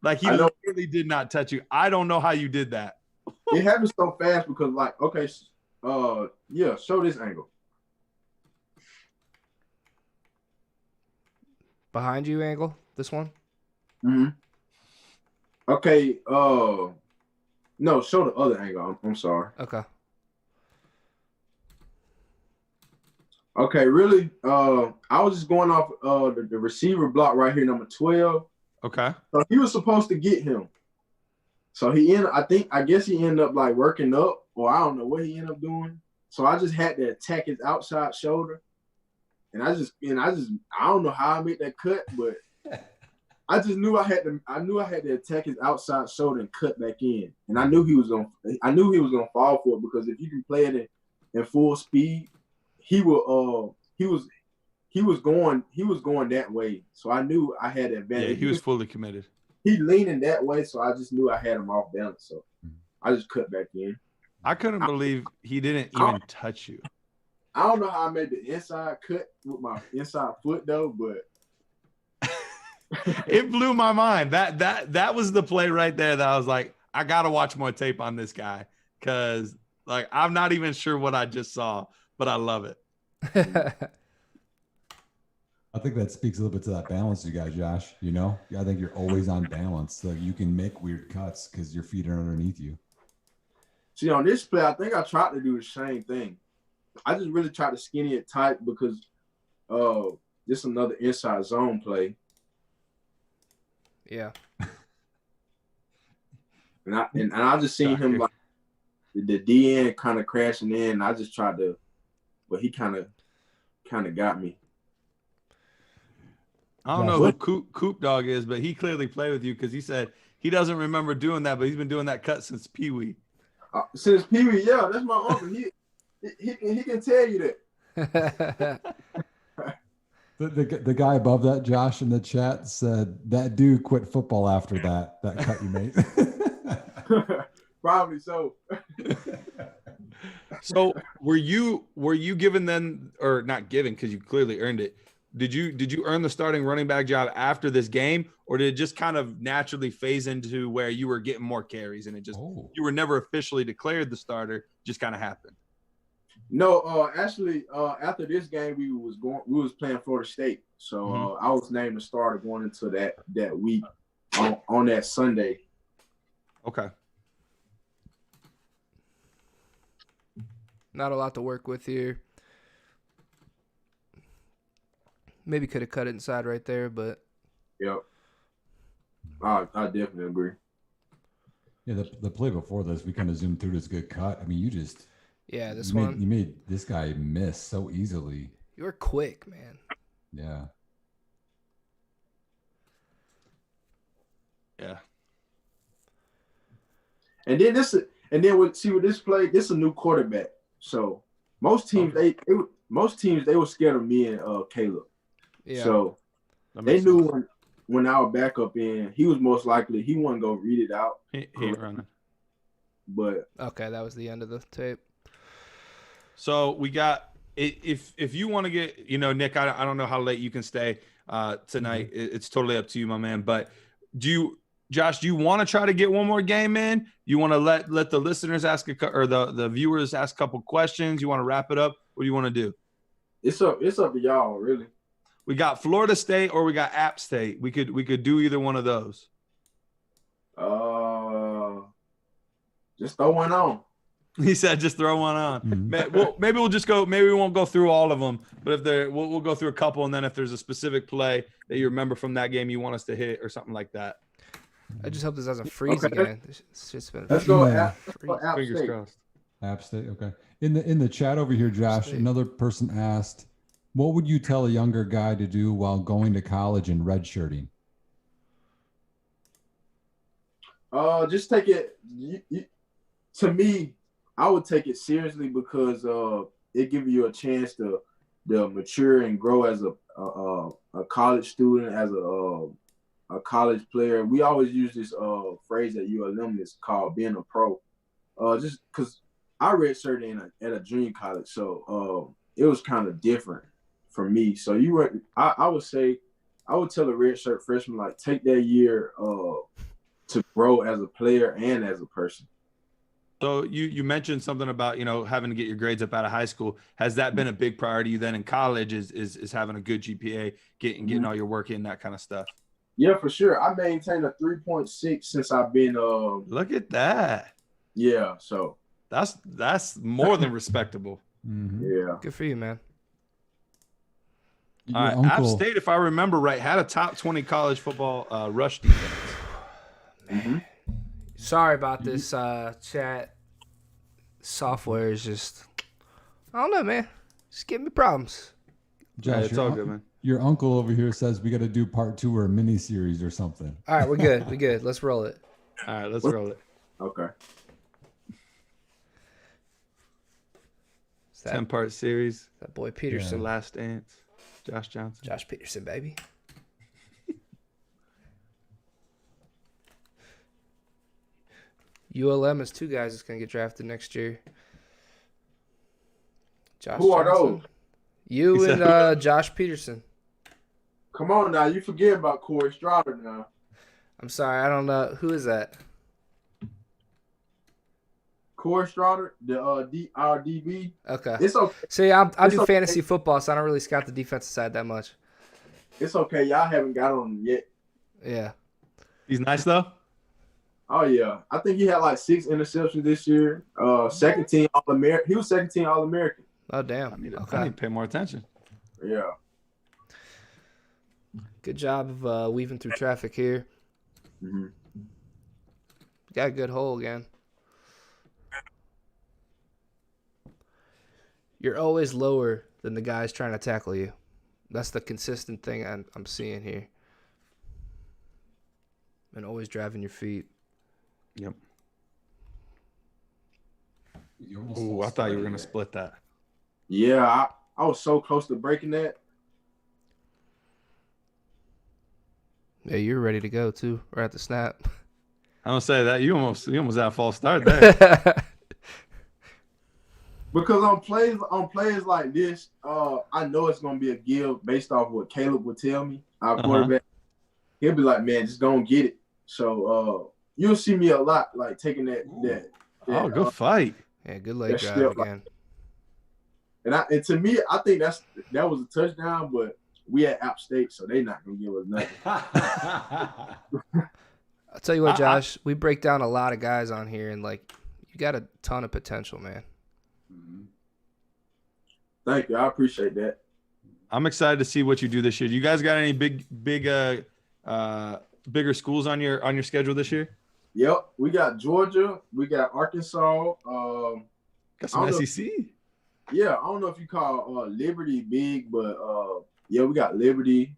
Speaker 1: Like, he literally did not touch you. I don't know how you did that.
Speaker 3: It happened so fast because, like, okay, Yeah, show this angle.
Speaker 4: Behind you angle, this one?
Speaker 3: Mm-hmm. Okay, no, show the other angle. I'm sorry.
Speaker 4: Okay.
Speaker 3: Okay, really, I was just going off the receiver block right here, number 12.
Speaker 1: Okay.
Speaker 3: So he was supposed to get him. So I guess he ended up like working up, or I don't know what he ended up doing. So I just had to attack his outside shoulder. And I don't know how I made that cut, but I just knew I had to attack his outside shoulder and cut back in. And I knew he was gonna fall for it, because if you can play it in full speed, he was going that way. So I knew I had the advantage.
Speaker 1: Yeah, he was fully committed.
Speaker 3: He leaning that way, so I just knew I had him off balance. So I just cut back in.
Speaker 1: I couldn't believe he didn't even touch you.
Speaker 3: I don't know how I made the inside cut with my inside foot though, but
Speaker 1: it blew my mind. That was the play right there that I was like, I gotta watch more tape on this guy, because like I'm not even sure what I just saw, but I love it.
Speaker 2: I think that speaks a little bit to that balance you got, Josh. You know, I think you're always on balance, so you can make weird cuts because your feet are underneath you.
Speaker 3: See, on this play, I think I tried to do the same thing. I just really tried to skinny it tight, because this is another inside zone play.
Speaker 4: Yeah.
Speaker 3: And I just seen him like the DN kind of crashing in. And I just tried to, but he kind of got me.
Speaker 1: I don't know who Coop Dog is, but he clearly played with you, because he said he doesn't remember doing that, but he's been doing that cut since Pee Wee.
Speaker 3: Since Pee Wee, yeah, that's my uncle. He can tell you that.
Speaker 2: The guy above that, Josh, in the chat said that dude quit football after that cut you made.
Speaker 3: Probably so.
Speaker 1: So were you given then, or not given because you clearly earned it? Did you earn the starting running back job after this game, or did it just kind of naturally phase into where you were getting more carries and it just you were never officially declared the starter, just kind of happened?
Speaker 3: No, actually, after this game, we was playing Florida State, so I was named the starter going into that week on that Sunday.
Speaker 1: Okay.
Speaker 4: Not a lot to work with here. Maybe could have cut it inside right there, but
Speaker 3: yep, I definitely agree.
Speaker 2: Yeah, the play before this, we kind of zoomed through this good cut. I mean, you just you made this guy miss so easily.
Speaker 4: You were quick, man.
Speaker 2: Yeah.
Speaker 3: Yeah. And then with this play, this is a new quarterback. So most teams they were scared of me and Caleb.
Speaker 4: Yeah.
Speaker 3: So they knew when our backup in, he was most likely he wasn't gonna read it out.
Speaker 1: He ain't running.
Speaker 3: But
Speaker 4: okay, that was the end of the tape.
Speaker 1: So we got, if you want to get, Nick, I don't know how late you can stay tonight. It's totally up to you, my man. But Josh, do you want to try to get one more game in? You want to let the listeners ask or the viewers ask a couple questions? You want to wrap it up? What do you want to do?
Speaker 3: It's up to y'all, really.
Speaker 1: We got Florida State or we got App State. We could do either one of those.
Speaker 3: Just throw one on.
Speaker 1: He said, "Just throw one on."
Speaker 2: Mm-hmm.
Speaker 1: Maybe we'll just go. Maybe we won't go through all of them, but if we'll go through a couple, and then if there's a specific play that you remember from that game you want us to hit or something like that.
Speaker 4: I just hope this doesn't freeze again. It's just been.
Speaker 3: Let's go.
Speaker 1: Fingers crossed.
Speaker 2: App State. Okay. In the chat over here, Josh, another person asked, "What would you tell a younger guy to do while going to college and redshirting?"
Speaker 3: Just take it. To me, I would take it seriously because it gives you a chance to mature and grow as a college student, as a college player. We always use this phrase at UL-Monroe called being a pro. Just because I redshirted at a junior college, so it was kind of different for me. So I would say, I would tell a redshirt freshman, like, take that year to grow as a player and as a person.
Speaker 1: So you mentioned something about, having to get your grades up out of high school. Has that been a big priority then in college is having a good GPA, getting all your work in, that kind of stuff?
Speaker 3: Yeah, for sure. I maintained a 3.6 since I've been
Speaker 1: Look at that.
Speaker 3: Yeah, so
Speaker 1: that's more than respectable.
Speaker 3: Yeah.
Speaker 4: Good for you, man.
Speaker 1: All right. App State, if I remember right, had a top 20 college football rush defense.
Speaker 4: Sorry about this chat. Software is just, I don't know, man. Just giving me problems.
Speaker 2: Josh,
Speaker 1: it's all good, man.
Speaker 2: Your uncle over here says we got to do part 2 or a mini series or something.
Speaker 4: All right, we're good. We're good. Let's roll it.
Speaker 1: All right, let's roll it.
Speaker 3: Okay.
Speaker 1: 10-part series.
Speaker 4: That boy Peterson.
Speaker 1: The Last Dance. Josh Johnson.
Speaker 4: Josh Peterson, baby. ULM is 2 guys that's going to get drafted next year. Josh
Speaker 3: Who are
Speaker 4: Johnson.
Speaker 3: those?
Speaker 4: You and Josh Peterson.
Speaker 3: Come on now, you forget about Corey Stroder now.
Speaker 4: I'm sorry, I don't know. Who is that?
Speaker 3: Corey Stroder, the our DB.
Speaker 4: Okay.
Speaker 3: It's okay.
Speaker 4: See, I do
Speaker 3: okay.
Speaker 4: fantasy football, so I don't really scout the defensive side that much.
Speaker 3: It's okay. Y'all haven't got on him yet.
Speaker 4: Yeah.
Speaker 1: He's nice, though?
Speaker 3: Oh, yeah. I think he had like 6 interceptions this year. Second team All-American. He was second team All-American.
Speaker 4: Oh, damn.
Speaker 1: I need to pay more attention.
Speaker 3: Yeah.
Speaker 4: Good job of weaving through traffic here. Got a good hole again. You're always lower than the guys trying to tackle you. That's the consistent thing I'm seeing here. And always driving your feet.
Speaker 1: Yep. Ooh, I thought you were going to split that.
Speaker 3: Yeah, I was so close to breaking that.
Speaker 4: Yeah, you're ready to go, too, right at the snap.
Speaker 1: I don't say that. You almost had a false start there.
Speaker 3: Because on plays like this, I know it's gonna be a give based off what Caleb would tell me. Our quarterback, he'll be like, "Man, just go and get it." So you'll see me a lot like taking that.
Speaker 1: Oh, good fight.
Speaker 4: Yeah, good leg drive again.
Speaker 3: And to me, I think that was a touchdown, but we at App State, so they not gonna give us nothing.
Speaker 4: I'll tell you what, Josh, we break down a lot of guys on here, and like you got a ton of potential, man.
Speaker 3: Thank you. I appreciate that.
Speaker 1: I'm excited to see what you do this year. You guys got any bigger schools on your schedule this year?
Speaker 3: Yep. We got Georgia. We got Arkansas.
Speaker 1: Got some SEC.
Speaker 3: Yeah. I don't know if you call Liberty big, but yeah, we got Liberty.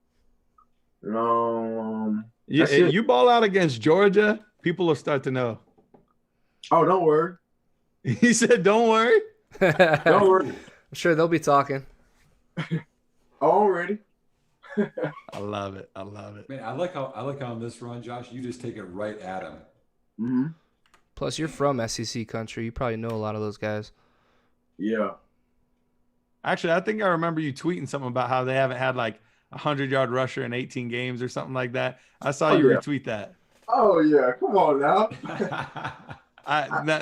Speaker 1: Yeah, you ball out against Georgia, people will start to know.
Speaker 3: Oh, don't worry.
Speaker 1: He said, "Don't worry."
Speaker 3: Don't worry.
Speaker 4: I'm sure they'll be talking.
Speaker 3: Oh, I'm ready.
Speaker 1: I love it. I love it.
Speaker 2: Man, I like how on this run, Josh, you just take it right at him.
Speaker 3: Mm-hmm.
Speaker 4: Plus, you're from SEC country. You probably know a lot of those guys.
Speaker 3: Yeah.
Speaker 1: Actually, I think I remember you tweeting something about how they haven't had like a 100-yard rusher in 18 games or something like that. I saw you retweet that.
Speaker 3: Oh, yeah. Come on now.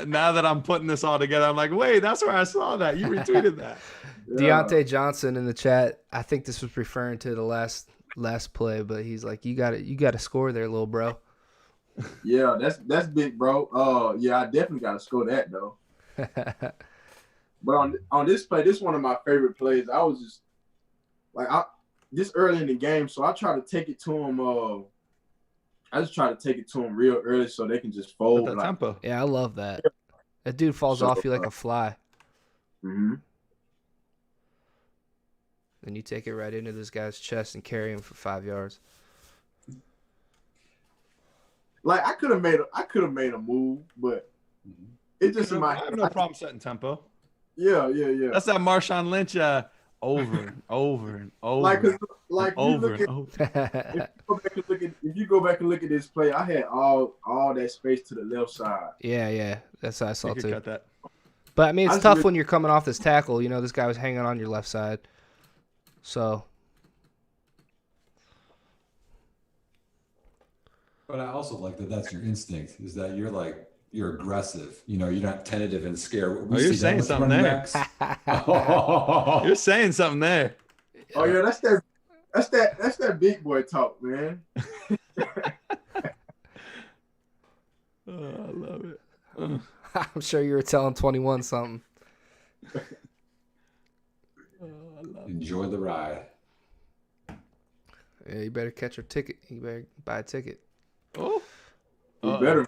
Speaker 1: Now that I'm putting this all together, I'm like, wait, that's where I saw that. You retweeted that.
Speaker 3: Yeah.
Speaker 4: Deontay Johnson in the chat. I think this was referring to the last play, but he's like, you got to score there, little bro.
Speaker 3: Yeah, that's big, bro. Yeah, I definitely got to score that though. But on this play, this is one of my favorite plays. I was just like, this early in the game, so I try to take it to him. I just try to take it to him real early so they can just fold.
Speaker 1: That tempo.
Speaker 4: Yeah, I love that. That dude falls off you like a fly.
Speaker 3: Mm-hmm.
Speaker 4: Then you take it right into this guy's chest and carry him for 5 yards.
Speaker 3: Like I could have made a move, but it just in my
Speaker 1: I have no problem setting tempo.
Speaker 3: Yeah.
Speaker 1: That's that Marshawn Lynch over and over and over.
Speaker 3: Like
Speaker 1: over
Speaker 3: you look at, if you go back and look at this play, I had all that space to the left side.
Speaker 4: Yeah, that's what I saw too.
Speaker 1: Cut that.
Speaker 4: But I mean, it's tough when you're coming off this tackle. You know, this guy was hanging on your left side, so.
Speaker 2: But I also like that. That's your instinct. Is that you're like, you're aggressive. You know, you're not tentative and scared.
Speaker 1: You're saying something there. You're saying something there.
Speaker 3: Oh yeah, that's that big boy talk, man.
Speaker 1: I love it.
Speaker 4: I'm sure you were telling 21 something.
Speaker 2: Enjoy the ride.
Speaker 4: Yeah, you better catch your ticket. You better buy a ticket.
Speaker 1: Oh,
Speaker 3: You better.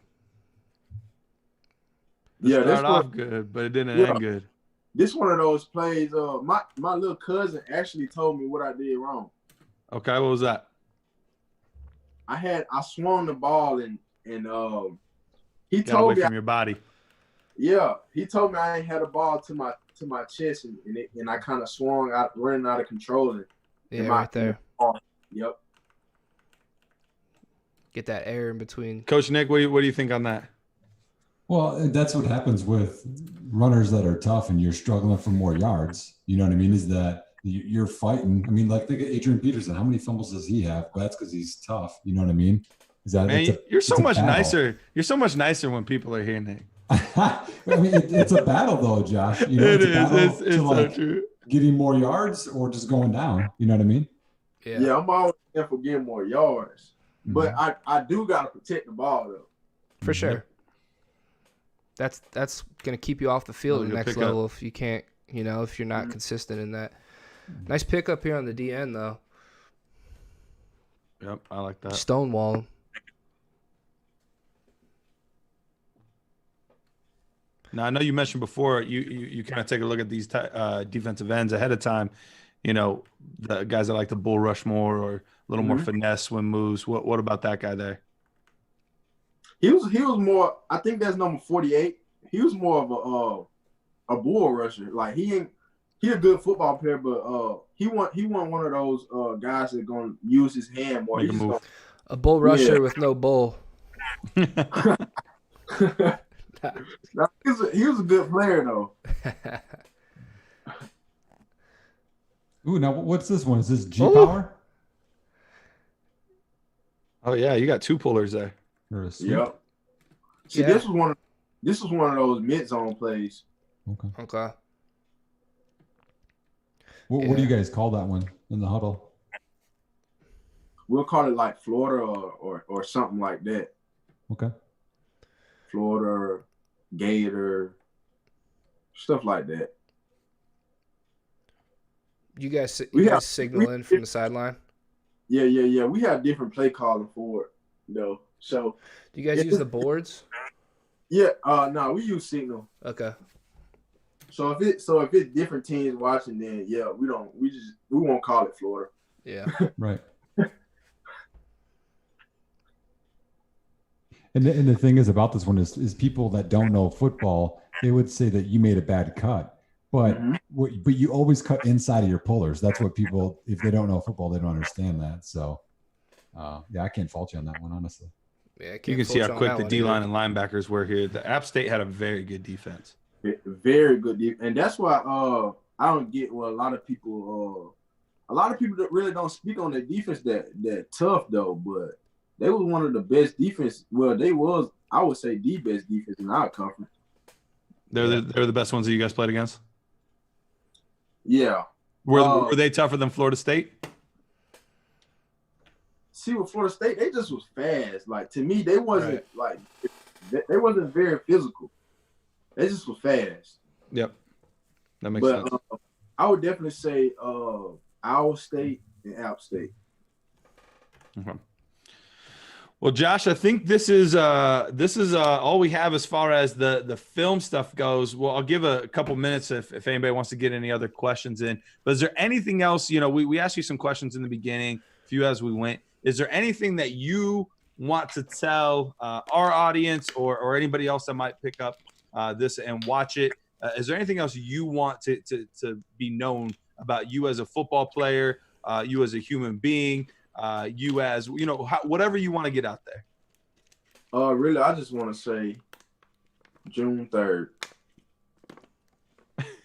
Speaker 1: Yeah, started off good, but it didn't end good.
Speaker 3: This one of those plays. My little cousin actually told me what I did wrong.
Speaker 1: Okay, what was that?
Speaker 3: I swung the ball and he
Speaker 1: Got
Speaker 3: told
Speaker 1: away
Speaker 3: me
Speaker 1: from your body.
Speaker 3: Yeah, he told me I ain't had a ball to my chest and I kind of swung out, running out of control.
Speaker 4: Right there.
Speaker 3: Yep.
Speaker 4: Get that air in between.
Speaker 1: Coach Nick, what do you think on that?
Speaker 2: Well, that's what happens with runners that are tough and you're struggling for more yards. You know what I mean? Is that you're fighting. I mean, like think of Adrian Peterson. How many fumbles does he have? Well, that's because he's tough. You know what I mean? Is that
Speaker 1: Man, you're so much nicer. You're so much nicer when people are here, Nick.
Speaker 2: I mean, it's a battle though, Josh. You know,
Speaker 1: it's so true.
Speaker 2: Getting more yards or just going down. You know what I mean?
Speaker 3: Yeah, I'm always there for getting more yards. Mm-hmm. But I do gotta protect the ball though.
Speaker 4: For sure. That's gonna keep you off the field at the next level if you can't, if you're not consistent in that. Nice pickup here on the DN though.
Speaker 1: Yep, I like that.
Speaker 4: Stonewall.
Speaker 1: Now I know you mentioned before you kind of take a look at these defensive ends ahead of time. You know, the guys that like the bull rush more or a little more finesse swim moves. What about that guy there?
Speaker 3: He was more. I think that's number 48. He was more of a bull rusher. Like he a good football player, but he wasn't one of those guys that gonna use his hand more. He's
Speaker 4: a bull rusher with no bull.
Speaker 3: He was a good player though.
Speaker 2: Ooh, now what's this one? Is this G Power?
Speaker 1: Oh yeah, you got two pullers there.
Speaker 3: Yep. See, this was one of those mid zone plays.
Speaker 4: Okay.
Speaker 2: What do you guys call that one in the huddle?
Speaker 3: We'll call it like Florida or something like that.
Speaker 2: Okay.
Speaker 3: Florida, Gator, stuff like that.
Speaker 4: You guys signal in from the sideline?
Speaker 3: Yeah. We have different play calling for it, though. So
Speaker 4: do you guys use the boards?
Speaker 3: Yeah, no, we use signal.
Speaker 4: Okay.
Speaker 3: So if it's different teams watching, then we won't call it Florida.
Speaker 4: Yeah.
Speaker 2: Right. And the thing is about this one is people that don't know football, they would say that you made a bad cut, but you always cut inside of your pullers. That's what people, if they don't know football, they don't understand that. So, I can't fault you on that one, honestly.
Speaker 4: Yeah,
Speaker 1: you can see how quick the D-line and linebackers were here. The App State had a very good defense.
Speaker 3: Very good defense, and that's why I don't get a lot of people that really don't speak on the defense that tough though, but they was one of the best defense. Well, they was, I would say, the best defense in our conference.
Speaker 1: They're the best ones that you guys played against?
Speaker 3: Yeah.
Speaker 1: Were they tougher than Florida State?
Speaker 3: See, with Florida State, they just was fast. Like, to me, they wasn't they wasn't very physical. They just were fast.
Speaker 1: Yep. That makes sense.
Speaker 3: I would definitely say Iowa State and App State.
Speaker 1: Okay. Well, Josh, I think this is all we have as far as the film stuff goes. Well, I'll give a couple minutes if anybody wants to get any other questions in. But is there anything else? We asked you some questions in the beginning, a few as we went. Is there anything that you want to tell our audience or anybody else that might pick up this and watch it? Is there anything else you want to be known about you as a football player, you as a human being? You as whatever you want to get out there.
Speaker 3: Really, I just want to say June 3rd.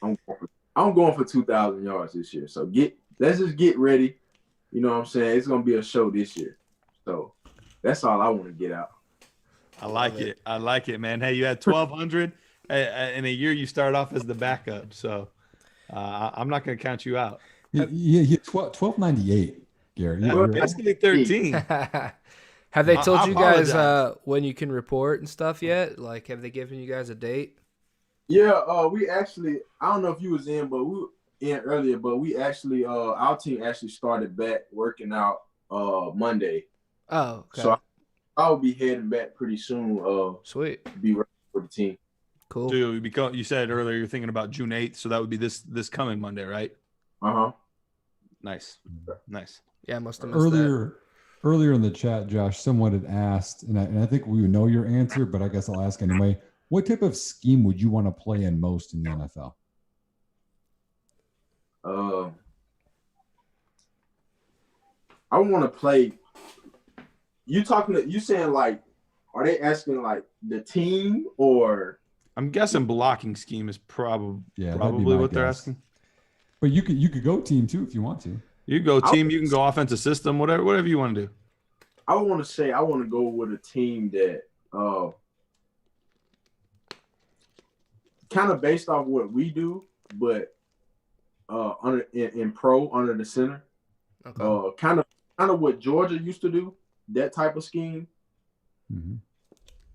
Speaker 3: I'm going for 2,000 yards this year. So let's just get ready. You know what I'm saying? It's gonna be a show this year. So that's all I want to get out.
Speaker 1: I like it. I like it, man. Hey, you had 1,200 in a year. You start off as the backup, so I'm not going to count you out.
Speaker 2: Yeah, 1298, Gary.
Speaker 1: Yeah, basically 13.
Speaker 4: Have they told
Speaker 1: I
Speaker 4: you guys
Speaker 1: apologize.
Speaker 4: when you can report and stuff yet? Like, have they given you guys a date?
Speaker 3: Yeah, we actually, I don't know if you was in, but we were in earlier, but we actually, our team actually started back working out Monday.
Speaker 4: Oh, okay.
Speaker 3: So I'll be heading back pretty soon.
Speaker 4: Sweet.
Speaker 3: Be ready for the team.
Speaker 4: Cool.
Speaker 1: Dude, because you said earlier you're thinking about June 8th, so that would be this coming Monday, right? Nice.
Speaker 4: Yeah, I must have missed that.
Speaker 2: Earlier in the chat, Josh, someone had asked, and I think we would know your answer, but I guess I'll ask anyway. What type of scheme would you want to play in most in the NFL?
Speaker 3: I want to play. You saying like, are they asking like the team or?
Speaker 1: I'm guessing blocking scheme is probably
Speaker 2: what
Speaker 1: what they're
Speaker 2: guess.
Speaker 1: asking.
Speaker 2: But you could go team too if you want to.
Speaker 1: You go team, you can go offensive system, whatever you want to do.
Speaker 3: I want to go with a team that kind of based off what we do, but under the center.
Speaker 4: Okay.
Speaker 3: Kind of what Georgia used to do, that type of scheme.
Speaker 2: Mm-hmm.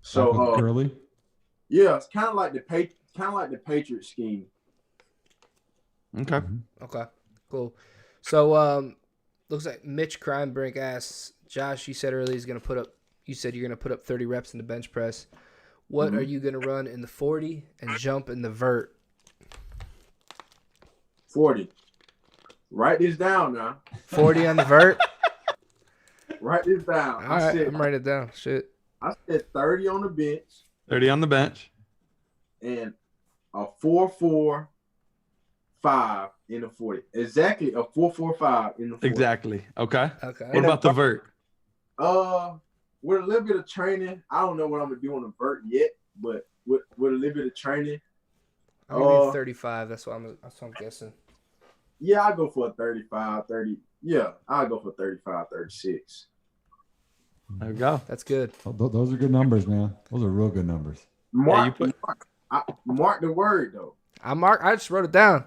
Speaker 3: So
Speaker 2: Curly?
Speaker 3: Yeah, it's kind of like the Patriot scheme.
Speaker 1: Okay.
Speaker 2: Mm-hmm.
Speaker 4: Okay. Cool. So looks like Mitch Crimebrink asks, Josh, you said earlier you said you're gonna put up 30 reps in the bench press. What are you gonna run in the 40 and jump in the vert?
Speaker 3: 40. Write this down now.
Speaker 4: 40 on the vert?
Speaker 3: Write this down.
Speaker 4: All right, I'm writing it down. Shit.
Speaker 3: I said 30 on the bench.
Speaker 1: 30 on the bench.
Speaker 3: And a 4-4-5 in the 40. Exactly a 4-4-5 in the 40.
Speaker 1: Exactly. Okay.
Speaker 4: Okay.
Speaker 1: What about the vert?
Speaker 3: With a little bit of training, I don't know what I'm gonna do on the vert yet, but with a little bit of training,
Speaker 4: I'm gonna be 35. That's what I'm guessing.
Speaker 3: Yeah, I go for a 35, 30. Yeah, I'll go for 35, 36.
Speaker 1: There we go.
Speaker 4: That's good.
Speaker 2: Those are good numbers, man. Those are real good numbers.
Speaker 3: Mark the word though.
Speaker 4: I just wrote it down.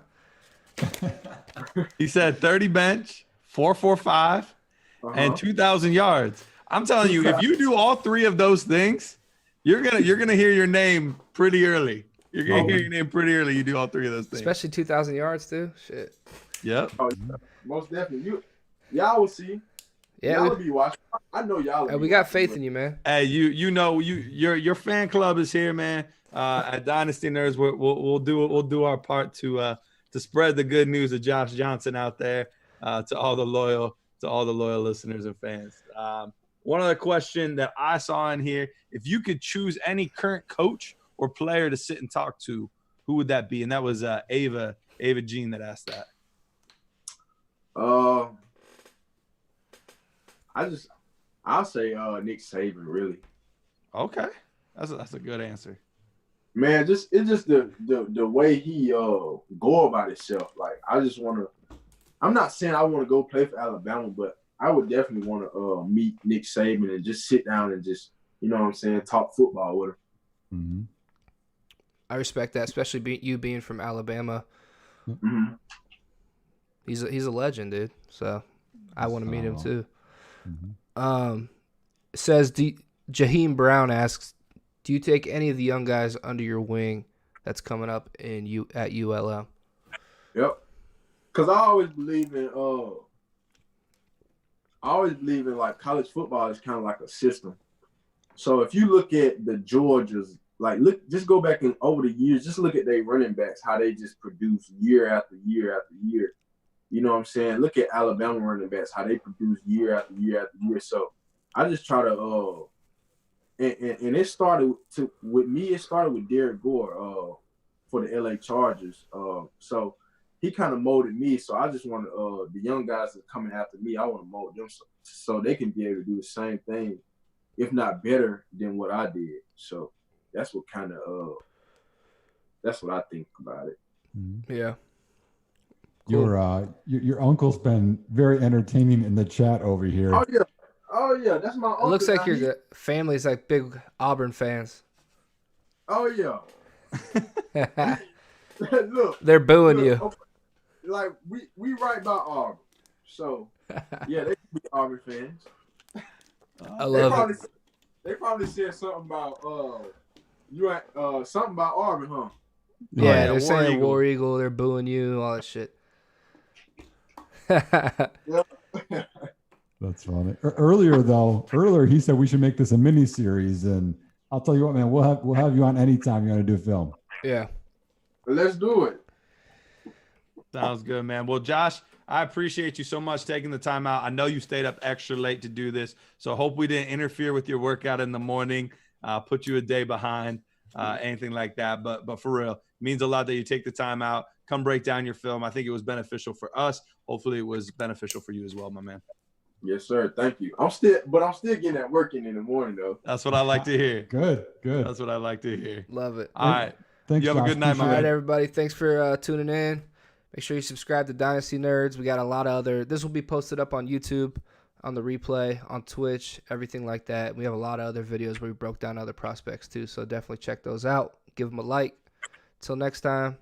Speaker 1: He said 30 bench, 4-4-5, and 2,000 yards. I'm telling you, if you do all three of those things, you're gonna hear your name pretty early. You're gonna hear your name pretty early. You do all three of those things,
Speaker 4: especially 2,000 yards too. Shit.
Speaker 1: Yep.
Speaker 3: Oh, most definitely. Y'all will see.
Speaker 4: Yeah,
Speaker 3: y'all will be watching. I know y'all.
Speaker 4: We got faith in you, man.
Speaker 1: Hey, your fan club is here, man. At Dynasty Nerds, we'll do our part to spread the good news of Josh Johnson out there to all the loyal listeners and fans. One other question that I saw in here: if you could choose any current coach or player to sit and talk to, who would that be? And that was Ava Jean that asked that.
Speaker 3: I'll say Nick Saban, really.
Speaker 1: Okay, that's a good answer.
Speaker 3: Man, it's just the way he go about himself. Like, I'm not saying I want to go play for Alabama, but I would definitely want to meet Nick Saban and just sit down and just, you know what I'm saying, talk football with him.
Speaker 2: Mm-hmm.
Speaker 4: I respect that, especially you being from Alabama.
Speaker 3: Mm-hmm.
Speaker 4: He's a legend, dude. So I want to meet him too.
Speaker 2: Mm-hmm.
Speaker 4: Says Jaheim Brown asks, do you take any of the young guys under your wing that's coming up at ULM?
Speaker 3: Yep. Because I always believe in like college football is kind of like a system. So if you look at the Georgias, just go back and over the years, just look at their running backs, how they just produce year after year after year. You know what I'm saying? Look at Alabama running backs, how they produce year after year after year. So I just try to and it started with me. It started with Derek Gore for the LA Chargers. So he kind of molded me. So I just want the young guys that are coming after me, I want to mold them so they can be able to do the same thing, if not better than what I did. So that's what that's what I think about it.
Speaker 2: Mm-hmm.
Speaker 4: Yeah. Cool.
Speaker 2: Your uncle's been very entertaining in the chat over here.
Speaker 3: Oh yeah, that's my uncle.
Speaker 4: It looks like
Speaker 3: now.
Speaker 4: your family's like big Auburn fans.
Speaker 3: Oh yeah. Look,
Speaker 4: They're booing you.
Speaker 3: okay, like we right by Auburn, so yeah, they be Auburn fans.
Speaker 4: I love it.
Speaker 3: They probably said something about something about Auburn, huh?
Speaker 4: Yeah, they're
Speaker 1: War
Speaker 4: saying
Speaker 1: Eagle.
Speaker 4: War Eagle. They're booing you, all that shit.
Speaker 2: That's funny. Earlier he said we should make this a mini series, and I'll tell you what, man, we'll have you on anytime you want to do a film.
Speaker 4: Yeah.
Speaker 3: Let's do it.
Speaker 1: Sounds good, man. Well, Josh, I appreciate you so much taking the time out. I know you stayed up extra late to do this, so hope we didn't interfere with your workout in the morning, put you a day behind, anything like that. But for real, it means a lot that you take the time out, come break down your film. I think it was beneficial for us. Hopefully it was beneficial for you as well, my man.
Speaker 3: Yes, sir. Thank you. I'm still getting that work in the morning though.
Speaker 1: That's what I like to hear.
Speaker 2: Good.
Speaker 1: That's what I like to hear.
Speaker 4: Love it.
Speaker 1: All right.
Speaker 2: Thanks,
Speaker 1: You have a
Speaker 2: Josh.
Speaker 1: good night, my
Speaker 4: All
Speaker 1: man.
Speaker 4: right, everybody. Thanks for tuning in. Make sure you subscribe to Dynasty Nerds. We got a lot of other. This will be posted up on YouTube, on the replay, on Twitch, everything like that. We have a lot of other videos where we broke down other prospects too. So definitely check those out. Give them a like. Till next time.